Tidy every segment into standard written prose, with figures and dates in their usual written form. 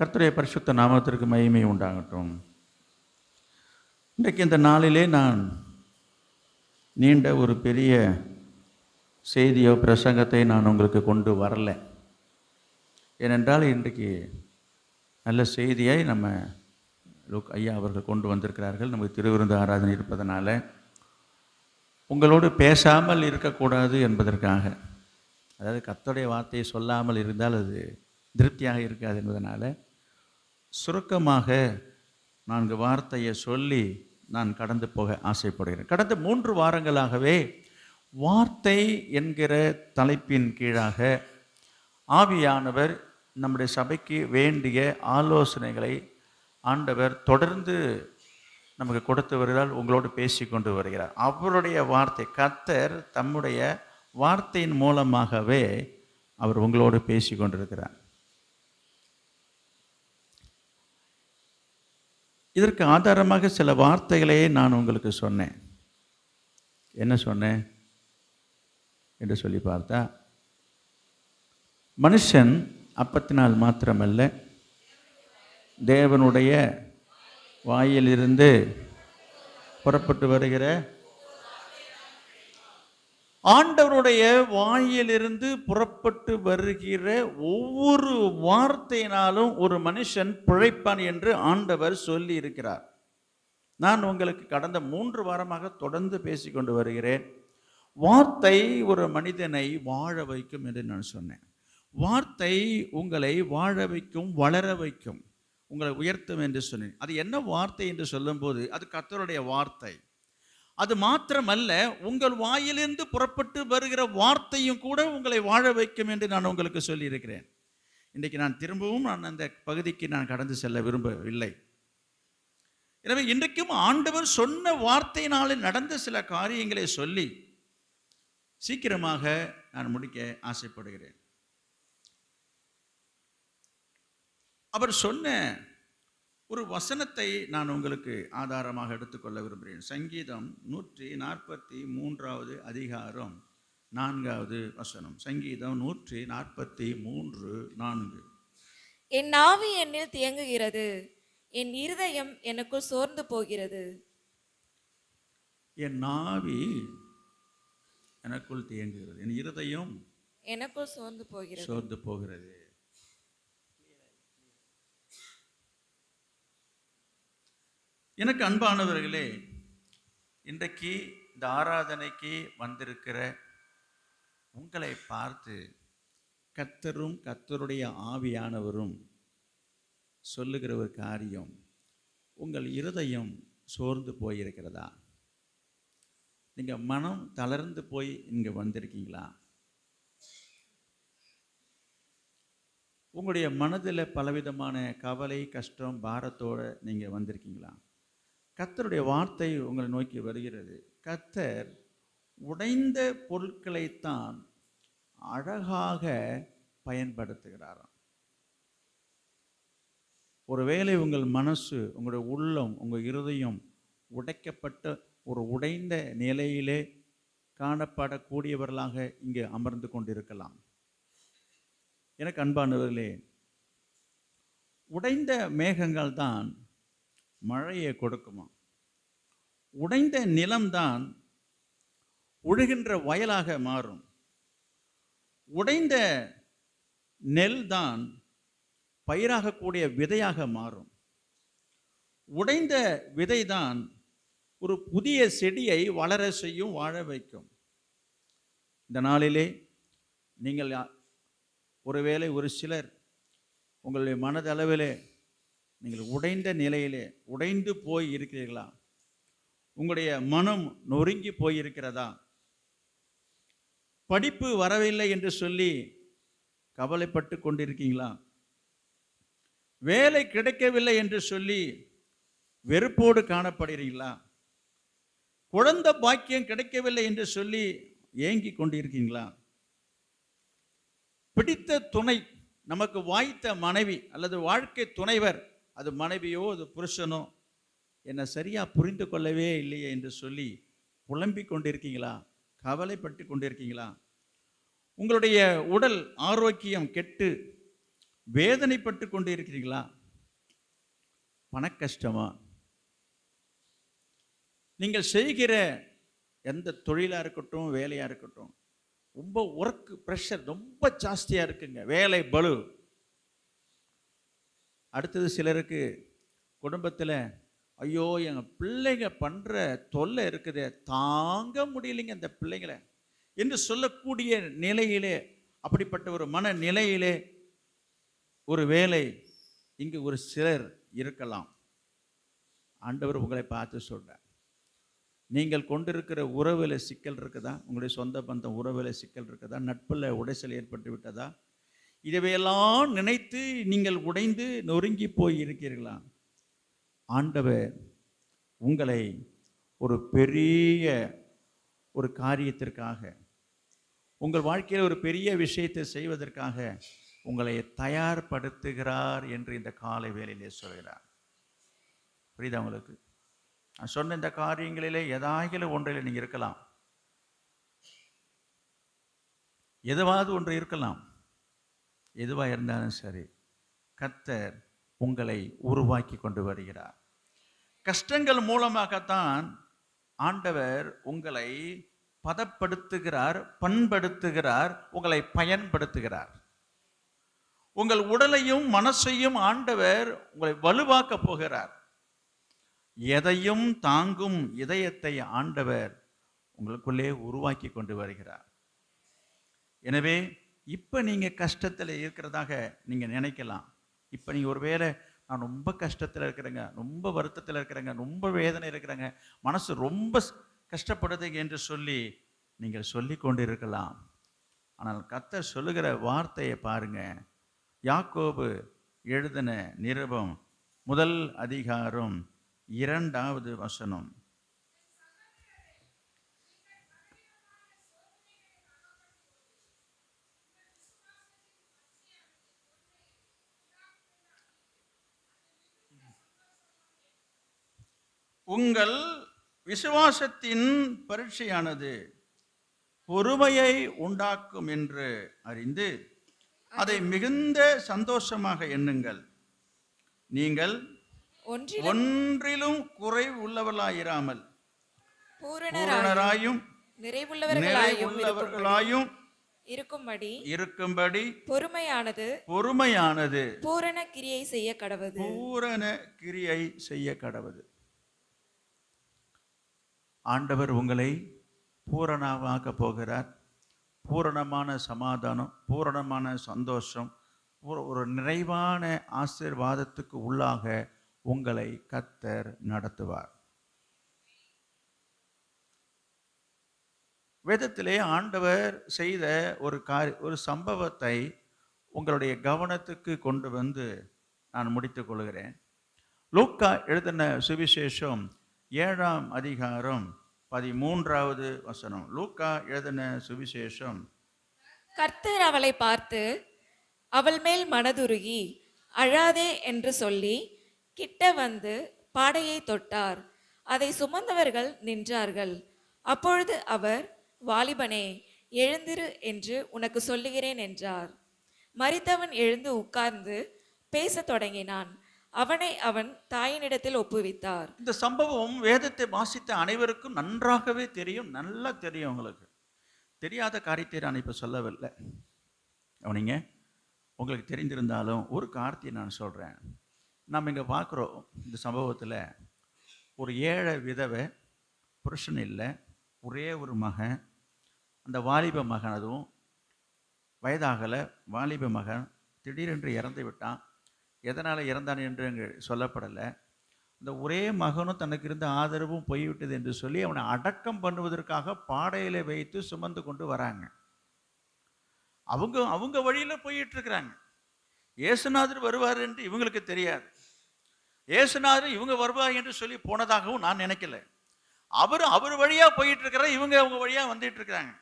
கர்த்தருடைய பரிசுத்த நாமத்திற்கு மகிமை உண்டாகட்டும். இன்றைக்கு இந்த நாளிலே நான் நீண்ட ஒரு பெரிய செய்தியோ பிரசங்கத்தை நான் உங்களுக்கு கொண்டு வரல. ஏனென்றால் இன்றைக்கு நல்ல செய்தியை நம்ம ஐயா அவர்கள் கொண்டு வந்திருக்கிறார்கள். நமக்கு திருவிருந்து ஆராதனை இருப்பதனால உங்களோடு பேசாமல் இருக்கக்கூடாது என்பதற்காக, அதாவது கர்த்தருடைய வார்த்தையை சொல்லாமல் இருந்தால் அது திருப்தியாக இருக்காது என்பதனால சுருக்கமாக 4 வார்த்தையை சொல்லி நான் கடந்து போக ஆசைப்படுகிறேன். கடந்த 3 வாரங்களாகவே வார்த்தை என்கிற தலைப்பின் கீழாக ஆவியானவர் நம்முடைய சபைக்கு வேண்டிய ஆலோசனைகளை ஆண்டவர் தொடர்ந்து நமக்கு கொடுத்து வருகிறார், உங்களோடு பேசி கொண்டு வருகிறார். அவருடைய வார்த்தை, கர்த்தர் தம்முடைய வார்த்தையின் மூலமாகவே அவர் உங்களோடு பேசி கொண்டிருக்கிறார். இதற்கு ஆதாரமாக சில வார்த்தைகளையே நான் உங்களுக்கு சொன்னேன். என்ன சொன்னேன் என்று சொல்லி பார்த்தா, மனுஷன் அப்பத்தினால் மாத்திரமல்ல, தேவனுடைய வாயிலிருந்து புறப்பட்டு வருகிற, ஆண்டவருடைய வாயிலிருந்து புறப்பட்டு வருகிற ஒவ்வொரு வார்த்தையினாலும் ஒரு மனுஷன் பிழைப்பான் என்று ஆண்டவர் சொல்லி இருக்கிறார். நான் உங்களுக்கு கடந்த 3 வாரமாக தொடர்ந்து பேசிக்கொண்டு வருகிறேன். வார்த்தை ஒரு மனிதனை வாழ வைக்கும் என்று நான் சொன்னேன். வார்த்தை உங்களை வாழ வைக்கும், வளர வைக்கும், உங்களை உயர்த்தும் என்று சொன்னேன். அது என்ன வார்த்தை என்று சொல்லும்போது அது கர்த்தருடைய வார்த்தை. அது மாத்திரமல்ல, உங்கள் வாயிலிருந்து புறப்பட்டு வருகிற வார்த்தையும் கூட உங்களை வாழ வைக்கும் என்று நான் உங்களுக்கு சொல்லியிருக்கிறேன். இன்றைக்கு நான் திரும்பவும் அந்த பகுதிக்கு நான் கடந்து செல்ல விரும்பவில்லை. எனவே இன்றைக்கும் ஆண்டவர் சொன்ன வார்த்தையினாலே நடந்த சில காரியங்களை சொல்லி சீக்கிரமாக நான் முடிக்க ஆசைப்படுகிறேன். அவர் சொன்ன ஒரு வசனத்தை நான் உங்களுக்கு ஆதாரமாக எடுத்துக்கொள்ள விரும்புகிறேன். சங்கீதம் 143 அதிகாரம் 4வது வசனம். சங்கீதம் 143:4. என் ஆவி என்னில் தியங்குகிறது, என் இருதயம் எனக்குள் சோர்ந்து போகிறது. என் ஆவி எனக்குள் தியங்குகிறது, என் இருதயம் எனக்குள் சோர்ந்து போகிறது. எனக்கு அன்பானவர்களே, இன்றைக்கு இந்த ஆராதனைக்கு வந்திருக்கிற உங்களை பார்த்து கர்த்தரும் கர்த்தருடைய ஆவியானவரும் சொல்லுகிற ஒரு காரியம், உங்கள் இருதயம் சோர்ந்து போயிருக்கிறதா? நீங்கள் மனம் தளர்ந்து போய் இங்கே வந்திருக்கீங்களா? உங்களுடைய மனதில் பலவிதமான கவலை, கஷ்டம், பாரத்தோடு நீங்கள் வந்திருக்கீங்களா? கர்த்தருடைய வார்த்தை உங்களை நோக்கி வருகிறது. கர்த்தர் உடைந்த பொருட்களைத்தான் அழகாக பயன்படுத்துகிறாராம். ஒருவேளை உங்கள் மனசு, உங்களுடைய உள்ளம், உங்கள் இருதயம் உடைக்கப்பட்ட ஒரு உடைந்த நிலையிலே காணப்படக்கூடியவர்களாக இங்கே அமர்ந்து கொண்டிருக்கலாம். எனக்கு அன்பானவர்களே, உடைந்த மேகங்கள் தான் மழையை கொடுக்குமா? உடைந்த நிலம்தான் உழுகின்ற வயலாக மாறும். உடைந்த நெல் தான் பயிராகக்கூடிய விதையாக மாறும். உடைந்த விதை தான் ஒரு புதிய செடியை வளர செய்யும், வாழ வைக்கும். இந்த நாளிலே நீங்கள் ஒருவேளை ஒரு சிலர் உங்களுடைய மனதளவிலே நீங்கள் உடைந்த நிலையிலே உடைந்து போய் இருக்கிறீர்களா? உங்களுடைய மனம் நொறுங்கி போயிருக்கிறதா? படிப்பு வரவில்லை என்று சொல்லி கவலைப்பட்டு கொண்டிருக்கீங்களா? வேலை கிடைக்கவில்லை என்று சொல்லி வெறுப்போடு காணப்படுகிறீங்களா? குழந்தை பாக்கியம் கிடைக்கவில்லை என்று சொல்லி ஏங்கி கொண்டிருக்கீங்களா? பிடித்த துணை, நமக்கு வாய்த்த மனைவி அல்லது வாழ்க்கை துணைவர், அது மனைவியோ அது புருஷனோ, என்னை சரியாக புரிந்து கொள்ளவே இல்லையே என்று சொல்லி புலம்பிக் கொண்டிருக்கீங்களா? கவலைப்பட்டு கொண்டிருக்கீங்களா? உங்களுடைய உடல் ஆரோக்கியம் கெட்டு வேதனைப்பட்டு கொண்டிருக்கிறீங்களா? பண கஷ்டமா, நீங்கள் செய்கிற எந்த தொழிலாக இருக்கட்டும், வேலையாக இருக்கட்டும், ரொம்ப ஒர்க் ப்ரெஷர் ரொம்ப ஜாஸ்தியாக இருக்குங்க, வேலை பளு. அடுத்தது சிலருக்கு குடும்பத்தில், ஐயோ எங்கள் பிள்ளைங்க பண்ணுற தொல்லை இருக்குதே, தாங்க முடியலைங்க இந்த பிள்ளைங்களை என்று சொல்லக்கூடிய நிலையிலே, அப்படிப்பட்ட ஒரு மன நிலையிலே ஒரு வேலை இங்கு ஒரு சிலர் இருக்கலாம். ஆண்டவர் உங்களை பார்த்து சொல்கிறார், நீங்கள் கொண்டிருக்கிற உறவில் சிக்கல் இருக்குதா, உங்களுடைய சொந்த பந்தம் உறவில் சிக்கல் இருக்குதா, நட்பில் உடைசல் ஏற்பட்டு விட்டதா, இதையெல்லாம் நினைத்து நீங்கள் உடைந்து நொறுங்கி போய் இருக்கிறீர்களா? ஆண்டவர் உங்களை ஒரு பெரிய ஒரு காரியத்திற்காக, உங்கள் வாழ்க்கையில் ஒரு பெரிய விஷயத்தை செய்வதற்காக உங்களை தயார்படுத்துகிறார் என்று இந்த காலை வேளையிலே சொல்கிறார். புரியுதா உங்களுக்கு? நான் சொன்ன இந்த காரியங்களிலே ஏதாகிலும் ஒன்றில் நீங்கள் இருக்கலாம், எதுவாவது ஒன்று இருக்கலாம். எதுவாக இருந்தாலும் சரி, கர்த்தர் உங்களை உருவாக்கி கொண்டு வருகிறார். கஷ்டங்கள் மூலமாகத்தான் ஆண்டவர் உங்களை பதப்படுத்துகிறார், பண்படுத்துகிறார், உங்களை பயன்படுத்துகிறார். உங்கள் உடலையும் மனசையும் ஆண்டவர் உங்களை வலுவாக்க போகிறார். எதையும் தாங்கும் இதயத்தை ஆண்டவர் உங்களுக்குள்ளே உருவாக்கி கொண்டு வருகிறார். எனவே இப்போ நீங்கள் கஷ்டத்தில் இருக்கிறதாக நீங்கள் நினைக்கலாம். இப்போ நீங்கள் ஒருவேளை நான் ரொம்ப கஷ்டத்தில் இருக்கிறேங்க, ரொம்ப வருத்தத்தில் இருக்கிறேங்க, ரொம்ப வேதனை இருக்கிறேங்க, மனசு ரொம்ப கஷ்டப்படுது என்று சொல்லி நீங்கள் சொல்லி கொண்டு இருக்கலாம். ஆனால் கர்த்தர் சொல்லுகிற வார்த்தையை பாருங்க. யாக்கோபு எழுதின நிருபம் 1 அதிகாரம் 2வது வசனம். உங்கள் விசுவாசத்தின் பரீட்சையானது பொறுமையை உண்டாக்கும் என்று அறிந்து அதை மிகுந்த சந்தோஷமாக எண்ணுங்கள். நீங்கள் ஒன்றிலும் குறை உள்ளவர்களாயிராமல் பூரணராயும் நிறைவுள்ளவர்களாயும் இருக்கும்படி பொறுமையானது பூரண கிரியை செய்ய கடவது. ஆண்டவர் உங்களை பூரணமாக போகிறார். பூரணமான சமாதானம், பூரணமான சந்தோஷம், ஒரு நிறைவான ஆசீர்வாதத்துக்கு உள்ளாக உங்களை கர்த்தர் நடத்துவார். வேதத்திலே ஆண்டவர் செய்த ஒரு சம்பவத்தை உங்களுடைய கவனத்துக்கு கொண்டு வந்து நான் முடித்துக் கொள்கிறேன். லூக்கா எழுதின சுவிசேஷம் 7ஆம் அதிகாரம் 13வது வசனம். லூக்கா எழுதின சுவிசேஷம். கர்த்தர் அவளை பார்த்து அவள் மேல் மனதுருகி அழாதே என்று சொல்லி கிட்ட வந்து பாடையை தொட்டார். அதை சுமந்தவர்கள் நின்றார்கள். அப்பொழுது அவர், வாலிபனே எழுந்திரு என்று உனக்கு சொல்லுகிறேன் என்றார். மரித்தவன் எழுந்து உட்கார்ந்து பேசத் தொடங்கினான். அவனை அவன் தாயினிடத்தில் ஒப்புவித்தார். இந்த சம்பவம் வேதத்தை வாசித்த அனைவருக்கும் நன்றாகவே தெரியும், நல்லா தெரியும். உங்களுக்கு தெரியாத காரியத்தை நான் இப்போ சொல்லவில்லை. அவனிங்க உங்களுக்கு தெரிந்திருந்தாலும் ஒரு காரியத்தை நான் சொல்கிறேன். நம்ம இங்கே பார்க்குறோம், இந்த சம்பவத்தில் ஒரு ஏழை விதவை, புருஷன் இல்லை, ஒரே ஒரு மகன். அந்த வாலிப மகன், அதுவும் வயதாகலை வாலிப மகன், திடீரென்று இறந்து விட்டான். எதனால் இறந்தான் என்று அங்கே சொல்லப்படலை. அந்த ஒரே மகனும் தனக்கு இருந்த ஆதரவும் போய்விட்டது என்று சொல்லி அவனை அடக்கம் பண்ணுவதற்காக பாடையில் வைத்து சுமந்து கொண்டு வராங்க. அவங்க வழியில் போயிட்டு இருக்கிறாங்க. இயேசுநாதர் வருவார் என்று இவங்களுக்கு தெரியாது. இயேசுநாதர் இவங்க வருவார் என்று சொல்லி போனதாகவும் நான் நினைக்கல. அவர் வழியாக போயிட்டு இருக்கிற இவங்க அவங்க வழியாக வந்துட்டு இருக்கிறாங்க.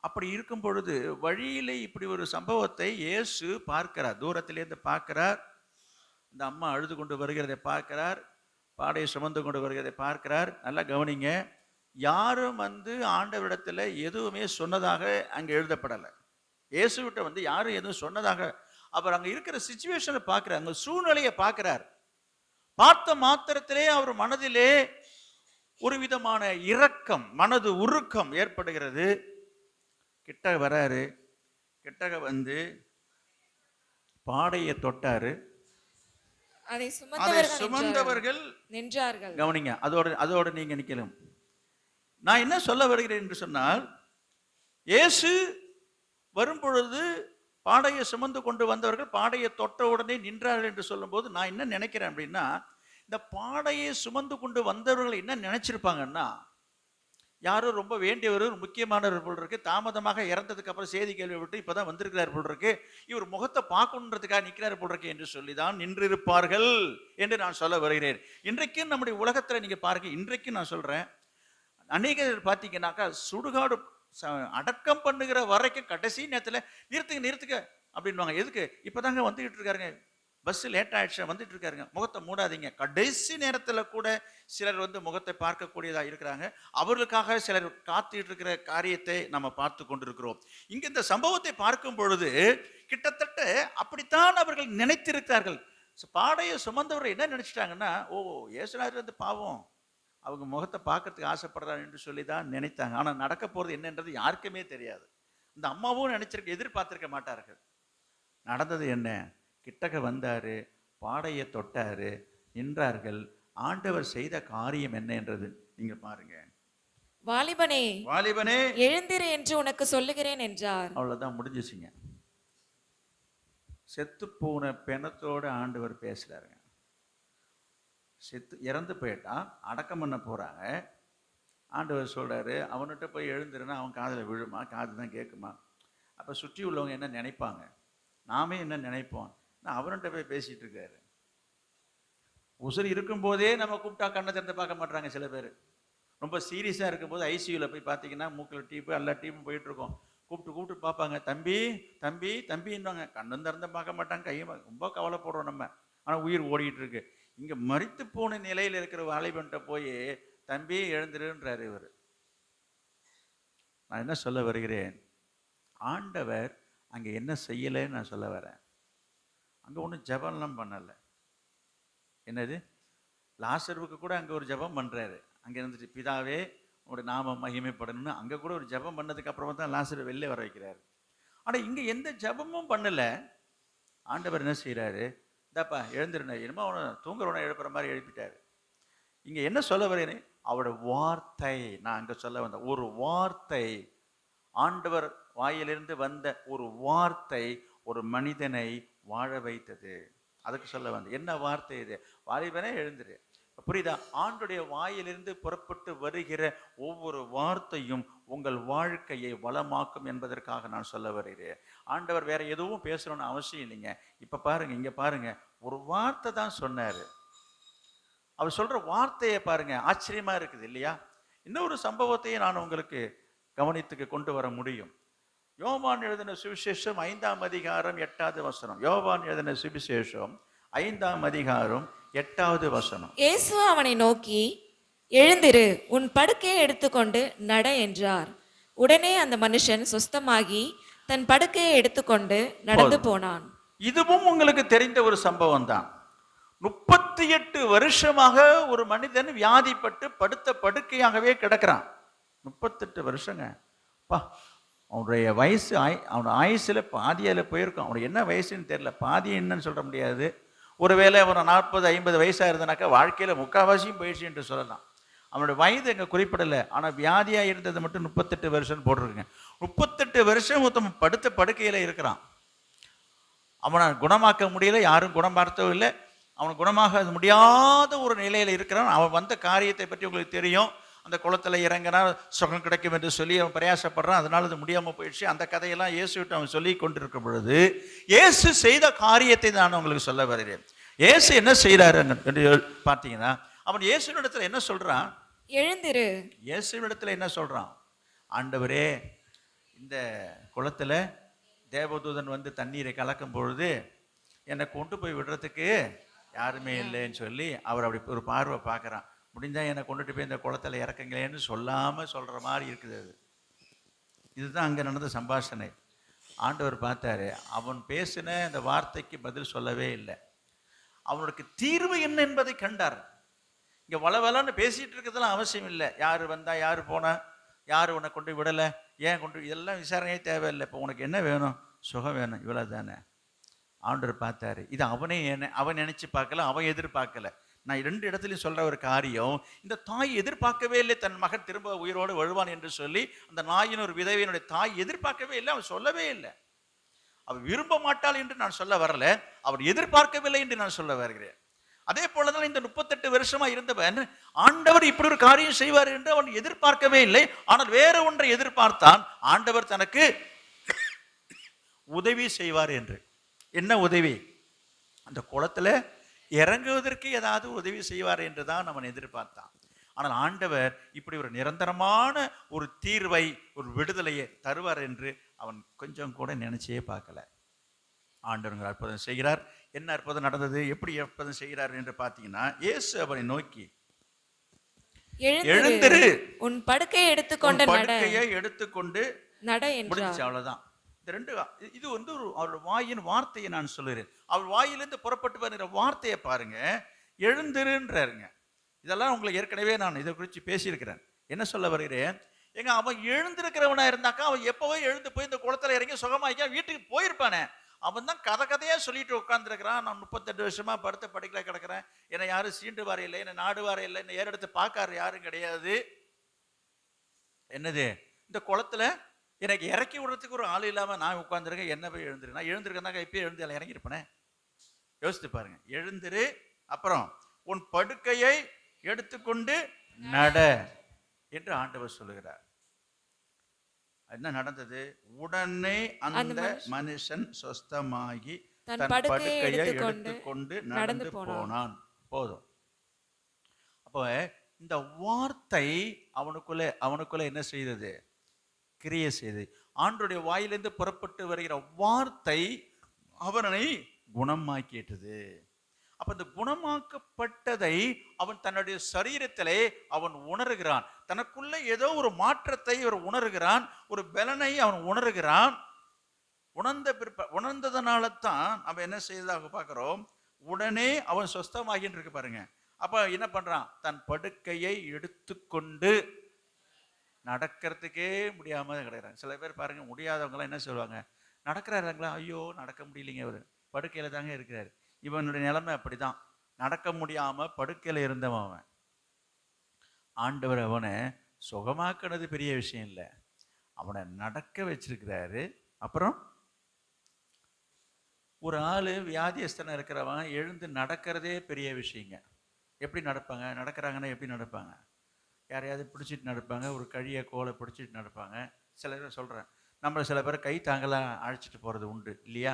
அப்படி இருக்கும் பொழுது வழியிலே இப்படி ஒரு சம்பவத்தை இயேசு பார்க்கிறார். தூரத்திலேருந்து பார்க்கிறார். இந்த அம்மா அழுது கொண்டு வருகிறதை பார்க்கிறார், பாடையை சுமந்து கொண்டு வருகிறதை பார்க்கிறார். நல்லா கவனிங்க, யாரும் ஆண்டவரிடத்தில் எதுவுமே சொன்னதாக அங்கே எழுதப்படலை. இயேசுவிட்ட யாரும் எதுவும் சொன்னதாக அவர் அங்க இருக்கிற சிச்சுவேஷனை பார்க்கிறார், அங்க சூழ்நிலையை பார்க்கிறார். பார்த்த மாத்திரத்திலே அவர் மனதிலே ஒரு விதமான இரக்கம், மனது உருக்கம் ஏற்படுகிறது. கிட்ட வராரு, கிட்டக வந்து பாடையை தொட்டாரு. அதை அதை சுமந்தவர்கள் சுமந்தவர்கள் நின்றார்கள். கவனிங்க, அதோட நீங்க நிக்கலாம். நான் என்ன சொல்ல வருகிறேன் என்று சொன்னால், இயேசு வரும்பொழுது பாடையை சுமந்து கொண்டு வந்தவர்கள் பாடையை தொட்ட உடனே நின்றார்கள் என்று சொல்லும்போது நான் என்ன நினைக்கிறேன் அப்படின்னா, இந்த பாடையை சுமந்து கொண்டு வந்தவர்கள் என்ன நினைச்சிருப்பாங்கன்னா, யாரும் ரொம்ப வேண்டியவர், முக்கியமானவர் போல் இருக்கு, தாமதமாக இறந்ததுக்கு அப்புறம் செய்தி கேள்விப்பட்டு இப்பதான் வந்திருக்கிறார் போல் இருக்கு, இவர் முகத்தை பார்க்கணுன்றதுக்காக நிற்கிறார் போல் இருக்கு என்று சொல்லி தான் நின்றிருப்பார்கள் என்று நான் சொல்ல வருகிறேன். இன்றைக்கும் நம்முடைய உலகத்துல நீங்க பாருங்க, இன்றைக்கும் நான் சொல்றேன், அநேகர் பார்த்தீங்கன்னாக்கா சுடுகாடு அடக்கம் பண்ணுகிற வரைக்கும் கடைசி நேரத்தில் நிறுத்துக்க அப்படின்வாங்க. எதுக்கு? இப்போதாங்க வந்துகிட்டு இருக்காருங்க, பஸ் லேட் ஆயிடுச்சு, வந்துட்டு இருக்காருங்க, முகத்தை மூடாதீங்க. கடைசி நேரத்தில் கூட சிலர் வந்து முகத்தை பார்க்கக்கூடியதாக இருக்கிறாங்க. அவர்களுக்காக சிலர் காத்துட்டு இருக்கிற காரியத்தை நம்ம பார்த்து கொண்டிருக்கிறோம். இங்க இந்த சம்பவத்தை பார்க்கும் பொழுது கிட்டத்தட்ட அப்படித்தான் அவர்கள் நினைத்திருக்கிறார்கள். பாடையை சுமந்தவர்கள் என்ன நினைச்சிட்டாங்கன்னா, ஓ இயேசுநாதர் வந்து பாவம், அவங்க முகத்தை பார்க்கறதுக்கு ஆசைப்படுறாரு என்று சொல்லி தான் நினைத்தாங்க. ஆனால் நடக்க போகிறது என்னன்றது யாருக்குமே தெரியாது. இந்த அம்மாவும் எதிர்பார்த்திருக்க மாட்டார்கள். நடந்தது என்ன? கிட்டக்க வந்தாரு, பாடையை தொட்டாரு, நின்றார்கள். ஆண்டவர் செய்த காரியம் என்ன என்றது நீங்க பாருங்க. வாலிபனே வாலிபனே எழுந்திரு என்று உனக்கு சொல்லுகிறேன் என்றார். அவ்வளவுதான், முடிஞ்சிச்சுங்க. செத்து போன பிணத்தோட ஆண்டவர் பேசுறாருங்க. செத்து இறந்து போயிட்டான், அடக்கம் பண்ண போறாங்க. ஆண்டவர் சொல்றாரு, அவன்கிட்ட போய் எழுந்துருன்னா அவன் காதில் விழுமா? காது தான் கேட்குமா? அப்போ சுற்றி உள்ளவங்க என்ன நினைப்பாங்க, நாமே என்ன நினைப்போம்? நான் அவன்கிட்ட போய் பேசிட்டு இருக்காரு. உசுறு இருக்கும்போதே நம்ம கூப்பிட்டா கண்ணை திறந்து பார்க்க மாட்டாங்க சில பேர். ரொம்ப சீரியஸாக இருக்கும்போது ஐசியூவில் போய் பார்த்தீங்கன்னா மூக்கில் டீப்பு எல்லா டீப்பும் போயிட்டு இருக்கோம். கூப்பிட்டு பார்ப்பாங்க, தம்பி தம்பி தம்பின்னுவாங்க. கண்ணும் திறந்து பார்க்க மாட்டாங்க, கையும் ரொம்ப கவலைப்படுறோம் நம்ம. ஆனால் உயிர் ஓடிட்டு இருக்கு. இங்க மரித்து போன நிலையில் இருக்கிற வாலிபன்ட்ட போய் தம்பி எழுந்துருன்றாரு இவர். நான் என்ன சொல்ல வருகிறேன், ஆண்டவர் அங்க என்ன செய்யலைன்னு நான் சொல்ல வரேன். அங்க ஒன்றும் ஜபம்லாம் பண்ணலை. என்னது, லாசருவுக்கு கூட அங்க ஒரு ஜபம் பண்றாரு. அங்க இருந்துட்டு பிதாவே உங்களுடைய நாம மகிமைப்படணும்னு அங்க கூட ஒரு ஜபம் பண்ணதுக்கு அப்புறமா தான் லாசரு வெளில வர வைக்கிறாரு. ஆனா இங்க எந்த ஜபமும் பண்ணல. ஆண்டவர் என்ன செய்யறாரு, இந்தாப்பா எழுந்திருந்தார், என்னமோ அவனை தூங்குறவனை எழுப்புற மாதிரி எழுப்பிட்டாரு. இங்க என்ன சொல்ல வரேன்னு, அவருடைய வார்த்தை, நான் அங்க சொல்ல வந்த ஒரு வார்த்தை, ஆண்டவர் வாயிலிருந்து வந்த ஒரு வார்த்தை ஒரு மனிதனை வாழ வைத்தது. அதுக்கு சொல்ல வந்த என்ன வார்த்தை இது? வாலிபனே எழுந்துரு. புரியுதா? ஆண்டுடைய வாயிலிருந்து புறப்பட்டு வருகிற ஒவ்வொரு வார்த்தையும் உங்கள் வாழ்க்கையை வளமாக்கும் என்பதற்காக நான் சொல்ல வருகிறேன். ஆண்டவர் வேற எதுவும் பேசணும்னு அவசியம் இல்லைங்க. இப்ப பாருங்க, இங்க பாருங்க, ஒரு வார்த்தை தான் சொன்னாரு. அவர் சொல்ற வார்த்தையை பாருங்க, ஆச்சரியமா இருக்குது இல்லையா? இன்னொரு சம்பவத்தையும் நான் உங்களுக்கு கவனித்துக்கு கொண்டு வர முடியும். யோவான் எழுதின சுவிசேஷம் 5ஆம் அதிகாரம் 8வது வசனம். யோவான் எழுதின சுவிசேஷம் 5ஆம் அதிகாரம் 8வது வசனம். இயேசு அவனை நோக்கி, எழுந்திரு, உன் படுக்கையை எடுத்துக்கொண்டு நட என்றார். உடனே அந்த மனுஷன் சுஸ்தமாகி தன் படுக்கையை எடுத்துக்கொண்டு நடந்து போனான். இதுவும் உங்களுக்கு தெரிந்த ஒரு சம்பவம் தான். 38 வருஷமாக ஒரு மனிதன் வியாதிப்பட்டு படுத்த படுக்கையாகவே கிடக்கிறான். 38 வருஷங்க. அவனுடைய வயசு, அவனோட ஆயுசுல பாதியில போயிருக்கும். அவனுக்கு என்ன வயசுன்னு தெரியல, பாதி என்னன்னு சொல்ல முடியாது. ஒருவேளை அவனை 40-50 வயசா இருந்தனாக்கா வாழ்க்கையில முக்கால்வாசியும் போயிடுச்சு என்று சொல்லலாம். அவனுடைய வயது எங்க குறிப்பிடலை. ஆனால் வியாதியா இருந்தது மட்டும் 38 வருஷம் போட்டிருக்குங்க. 38 வருஷம் மொத்தம் படுத்த படுக்கையில இருக்கிறான். அவனை குணமாக்க முடியல, யாரும் குணமாக்கவும் இல்லை. அவன் குணமாக முடியாத ஒரு நிலையில இருக்கிறான். அவன் வந்த காரியத்தை பற்றி உங்களுக்கு தெரியும். அந்த குளத்துல இறங்கினா சுகம் கிடைக்கும் என்று சொல்லி அவன் பிரயாசப்படுறான். அதனால அது முடியாம போயிடுச்சு. அந்த கதையெல்லாம் இயேசுவிட்டு அவன் சொல்லி கொண்டிருக்கும் பொழுது இயேசு செய்த காரியத்தை நான் உங்களுக்கு சொல்ல வருகிறேன். இயேசு என்ன செய்யறாரு என்று பார்த்தீங்கன்னா, அவன் இயேசுவிடத்துல என்ன சொல்றான்? எழுந்திரு. இயேசுவிடத்துல என்ன சொல்றான்? ஆண்டவரே, இந்த குளத்துல தேவதூதன் வந்து தண்ணீரை கலக்கும் பொழுது என்னை கொண்டு போய் விடுறதுக்கு யாருமே இல்லைன்னு சொல்லி அவர் அப்படி ஒரு பார்வை பார்க்குறான். முடிஞ்சா என்னை கொண்டுட்டு போய் இந்த குளத்துல இறக்குங்களேன்னு சொல்லாம சொல்ற மாதிரி இருக்குது. அது இதுதான் அங்க நடந்த சம்பாஷணை. ஆண்டவர் பார்த்தாரு, அவன் பேசின அந்த வார்த்தைக்கு பதில் சொல்லவே இல்லை. அவனுக்கு தீர்வு என்ன என்பதை கண்டார். இங்க வளவலன்னு பேசிட்டு இருக்கிறதுலாம் அவசியம் இல்லை. யாரு வந்தா, யாரு போனா, யாரு உன்னை கொண்டு விடலை, ஏன் கொண்டு, இதெல்லாம் விசாரணையே தேவையில்லை. இப்போ உனக்கு என்ன வேணும்? சுகம் வேணும், இவ்வளோ தானே. ஆண்டவர் பார்த்தாரு. இது அவன் நினைச்சு பார்க்கல, அவன் எதிர்பார்க்கல. நான் 2 இடத்துலையும் சொல்ற ஒரு காரியம், இந்த தாய் எதிர்பார்க்கவே இல்லை தன் மகன் திரும்ப உயிரோடு வருவான் என்று சொல்லி. அந்த நாயின் ஒரு விதவையினுடைய தாய் எதிர்பார்க்கவே இல்லை, அவன் சொல்லவே இல்லை. அவள் விரும்ப மாட்டாள் என்று நான் சொல்ல வரல, அவள் எதிர்பார்க்கவில்லை என்று நான் சொல்ல வருகிறேன். அதே போலதான் இந்த 38 வருஷமா இருந்தவன், ஆண்டவர் இப்படி ஒரு காரியம் செய்வார் என்று அவன் எதிர்பார்க்கவே இல்லை. ஆனால் வேற ஒன்றை எதிர்பார்த்தான், ஆண்டவர் தனக்கு உதவி செய்வார் என்று. என்ன உதவி? அந்த குளத்துல இறங்குவதற்கு ஏதாவது உதவி செய்வார் என்றுதான் அவன் எதிர்பார்த்தான். ஆனால் ஆண்டவர் இப்படி ஒரு நிரந்தரமான ஒரு தீர்வை, ஒரு விடுதலையை தருவார் என்று அவன் கொஞ்சம் கூட நினைச்சே பார்க்கல. ஆண்டவர் அற்புதம் செய்கிறார். என்ன அற்புதம் நடந்தது, எப்படி அற்புதம் செய்கிறார் என்று பார்த்தீங்கன்னா, இயேசு அவனை நோக்கி, எழுந்திரு, உன் படுக்கையை எடுத்துக்கொண்டு நட என்றார். அவ்வளவுதான். இந்த 2, இது அவருடைய வாயின் வார்த்தையை நான் சொல்லுகிறேன். அவர் வாயிலிருந்து புறப்பட்டு வருகிற வார்த்தையை பாருங்க. எழுந்திருன்றாருங்க. இதெல்லாம் உங்களுக்கு ஏற்கனவே நான் இதை குறித்து பேசியிருக்கிறேன். என்ன சொல்ல வருகிறேன்? அவன் எழுந்திருக்கிறவனா இருந்தாக்கா அவன் எப்பவே எழுந்து போய் இந்த குளத்துல இறங்கி சுகமாக்கா வீட்டுக்கு போயிருப்பானே. அவன் தான் கதையா சொல்லிட்டு உட்காந்துருக்கிறான். நான் 38 வருஷமா படுத்த படுக்கல கிடக்கிறேன், என்னை யாரும் சீண்டு வார இல்லை, என்னை நாடு வார இல்லை, என்னை ஏறெடுத்து பார்க்காரு யாரும் கிடையாது. என்னது, இந்த குளத்துல எனக்கு இறக்கி விடுறதுக்கு ஒரு ஆள் இல்லாம நான் உட்காந்துருக்கேன், என்ன போய் எழுந்துரு. நான் எழுந்திருக்கேன்னாக்கா இப்பயே எழுந்து எல்லாம் இறங்கியிருப்பேனே. யோசித்து பாருங்க. எழுந்திரு, அப்புறம் உன் படுக்கையை எடுத்துக்கொண்டு நட என்று ஆண்டவர் சொல்லுகிறார். என்ன நடந்தது? உடனே அந்த மனுஷன் சொஸ்தமாகி தன் படுக்கையை எடுத்துக்கொண்டு நடந்து போனான். போதும். அப்போ இந்த வார்த்தை அவனுக்குள்ள என்ன செய்தது? கிரியை செய்து. ஆண்டவருடைய வாயிலிருந்து புறப்பட்டு வருகிற வார்த்தை அவனை குணமாக்கிட்டது. அப்ப இந்த குணமாக்கப்பட்டதை அவன் தன்னுடைய சரீரத்திலே அவன் உணர்கிறான். தனக்குள்ள ஏதோ ஒரு மாற்றத்தை அவன் உணர்கிறான், ஒரு பலனை அவன் உணர்கிறான். உணர்ந்ததனால தான் அவன் என்ன செய்ததாக பார்க்கிறோம், உடனே அவன் சொஸ்தமாகின்னு இருக்கு பாருங்க. அப்ப என்ன பண்றான்? தன் படுக்கையை எடுத்துக்கொண்டு நடக்கிறதுக்கே முடியாம கிடைக்கிறாங்க. சில பேர் பாருங்க, முடியாதவங்களாம் என்ன சொல்லுவாங்க, நடக்கிறாருங்களா, ஐயோ நடக்க முடியலைங்க, அவர் படுக்கையில தாங்க இருக்கிறாரு. இவனுடைய நிலைமை அப்படிதான். நடக்க முடியாம படுக்கையில இருந்தவன் அவன். ஆண்டவர் அவனை சுகமாக்குனது பெரிய விஷயம் இல்லை, அவனை நடக்க வச்சிருக்கிறாரு. அப்புறம் ஒரு ஆளு வியாதியஸ்தனா இருக்கிறவன் எழுந்து நடக்கிறதே பெரிய விஷயங்க. எப்படி நடப்பாங்க? நடக்கிறாங்கன்னா எப்படி நடப்பாங்க? யாரையாவது பிடிச்சிட்டு நடப்பாங்க, ஒரு கழியை கோலை பிடிச்சிட்டு நடப்பாங்க. சில பேர் சொல்கிறேன், நம்ம சில பேர் கை தாங்கலாம் அழைச்சிட்டு போகிறது உண்டு இல்லையா?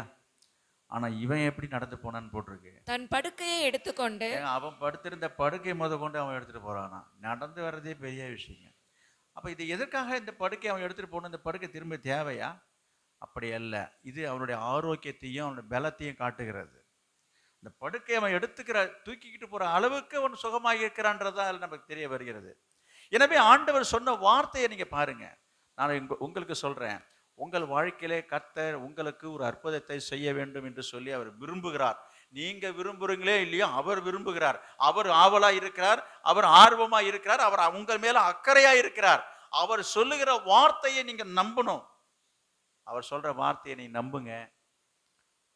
ஆனால் இவன் எப்படி நடந்து போனான்னு போட்டிருக்கு, தன் படுக்கையை எடுத்துக்கொண்டு. அவன் படுத்திருந்த படுக்கை கொண்டு அவன் எடுத்துகிட்டு போகிறானா. நடந்து வர்றதே பெரிய விஷயங்க. அப்போ இது எதற்காக இந்த படுக்கை அவன் எடுத்துகிட்டு போகணும்? இந்த படுக்கை திரும்ப தேவையா? அப்படி அல்ல. இது அவனுடைய ஆரோக்கியத்தையும் அவனுடைய பலத்தையும் காட்டுகிறது. இந்த படுக்கை அவன் தூக்கிக்கிட்டு போகிற அளவுக்கு அவன் சுகமாக இருக்கிறான்றதான் நமக்கு தெரிய வருகிறது. எனவே ஆண்டவர் சொன்ன வார்த்தையை நீங்க பாருங்க. நான் உங்களுக்கு சொல்றேன், உங்கள் வாழ்க்கையிலே கர்த்தர் உங்களுக்கு ஒரு அற்புதத்தை செய்ய வேண்டும் என்று சொல்லி அவர் விரும்புகிறார். நீங்க விரும்புறீங்களே இல்லையோ, அவர் விரும்புகிறார். அவர் ஆவலா இருக்கிறார், அவர் ஆர்வமா இருக்கிறார், அவர் உங்கள் மேல அக்கறையா இருக்கிறார். அவர் சொல்லுகிற வார்த்தையை நீங்க நம்பணும். அவர் சொல்ற வார்த்தையை நீ நம்புங்க.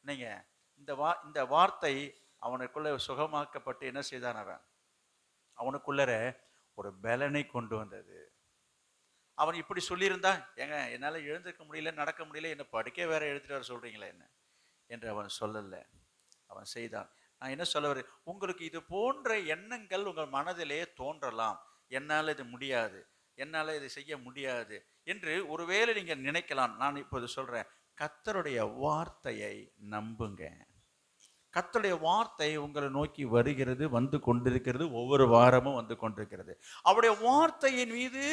நீங்க இந்த வார்த்தை அவனுக்குள்ள சுகமாக்கப்பட்டு என்ன செய்தான்? அவனுக்குள்ளர ஒரு பலனை கொண்டு வந்தது. அவன் இப்படி சொல்லியிருந்தா, ஏங்க என்னால் எழுந்திருக்க முடியல, நடக்க முடியல, என்ன படுக்கை வேற எழுதிட்டு வர சொல்றீங்களா என்ன என்று அவன் சொல்லல. அவன் செய்தான். நான் என்ன சொல்ல வரேன், உங்களுக்கு இது போன்ற எண்ணங்கள் உங்கள் மனதிலே தோன்றலாம். என்னால் இது முடியாது, என்னால் இதை செய்ய முடியாது என்று ஒருவேளை நீங்க நினைக்கலாம். நான் இப்போது சொல்றேன், கர்த்தருடைய வார்த்தையை நம்புங்க. கர்த்தருடைய வார்த்தை உங்களை நோக்கி வருகிறது, வந்து கொண்டிருக்கிறது, ஒவ்வொரு வாரமும் வந்து கொண்டிருக்கிறது. அவருடைய வார்த்தையின் மீது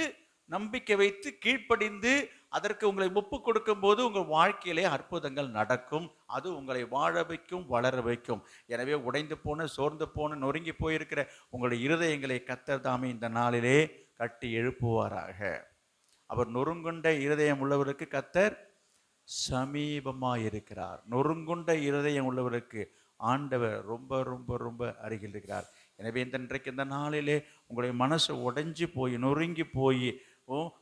நம்பிக்கை வைத்து கீழ்ப்படிந்து அதற்கு உங்களை ஒப்பு கொடுக்கும் போது உங்கள் வாழ்க்கையிலே அற்புதங்கள் நடக்கும். அது உங்களை வாழ வைக்கும், வளர வைக்கும். எனவே உடைந்து போன, சோர்ந்து போன, நொறுங்கி போயிருக்கிற உங்களுடைய இருதயங்களை கர்த்தர் தாமே இந்த நாளிலே கட்டி எழுப்புவாராக. அவர் நொறுங்குண்ட இருதயம் உள்ளவருக்கு கர்த்தர் சமீபமாக இருக்கிறார். நொறுங்குண்ட இருதயம் உள்ளவருக்கு ஆண்டவர் ரொம்ப ரொம்ப ரொம்ப அருகில் இருக்கிறார். எனவே இன்றைக்கு இந்த நாளிலே உங்களுடைய மனசு உடைஞ்சு போய் நொறுங்கி போய்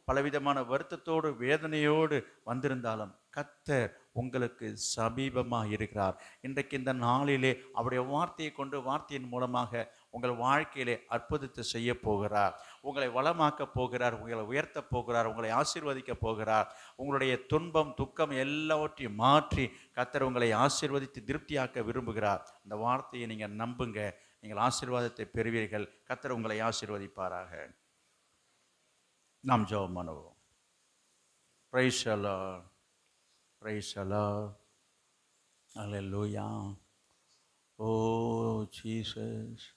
பலவிதமான வருத்தத்தோடு வேதனையோடு வந்திருந்தாலும் கர்த்தர் உங்களுக்கு சமீபமாக இருக்கிறார். இன்றைக்கு இந்த நாளிலே அவருடைய வார்த்தையை கொண்டு, வார்த்தையின் மூலமாக உங்கள் வாழ்க்கையிலே அற்புதத்தை செய்ய போகிறார். உங்களை வளமாக்க போகிறார், உங்களை உயர்த்த போகிறார், உங்களை ஆசீர்வதிக்க போகிறார். உங்களுடைய துன்பம் துக்கம் எல்லாவற்றையும் மாற்றி கர்த்தர் உங்களை ஆசீர்வதித்து திருப்தியாக்க விரும்புகிறார். அந்த வார்த்தையை நீங்கள் நம்புங்க, நீங்கள் ஆசீர்வாதத்தை பெறுவீர்கள். கர்த்தர் உங்களை ஆசீர்வதிப்பாராக. நாம் ஜெபம் பண்ணுவோம். Praise the Lord, praise the Lord, hallelujah. O Jesus,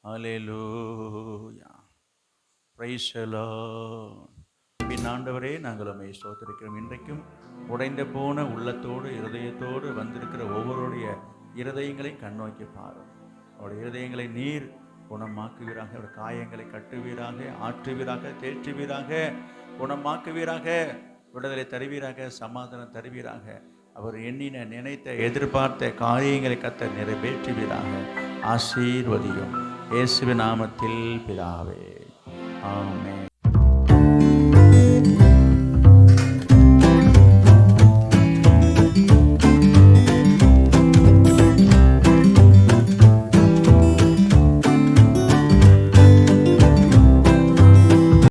hallelujah, praise the Lord. ஆண்டவரே, நாங்கள் உம்மை ஸ்தோத்திரிக்கிறோம். இன்றைக்கும் உடைந்து போன உள்ளத்தோடு இருதயத்தோடு வந்திருக்கிற ஒவ்வொருடைய இருதயங்களை கண்ணோக்கி பாரும். அவருடைய இருதயங்களை நீர் குணமாக்குவீராக. அவருடைய காயங்களை கட்டுவீராக, ஆற்றுவீராக, தேற்றுவீராக, குணமாக்குவீராக, விடுதலை தருவீராக, சமாதானம் தருவீராக. அவர் எண்ணின நினைத்த எதிர்பார்த்த காரியங்களை கர்த்தர் நிறைவேற்றுவீராக. ஆசீர்வதியும் இயேசுவின் நாமத்தில் பிதாவே, ஆமென்.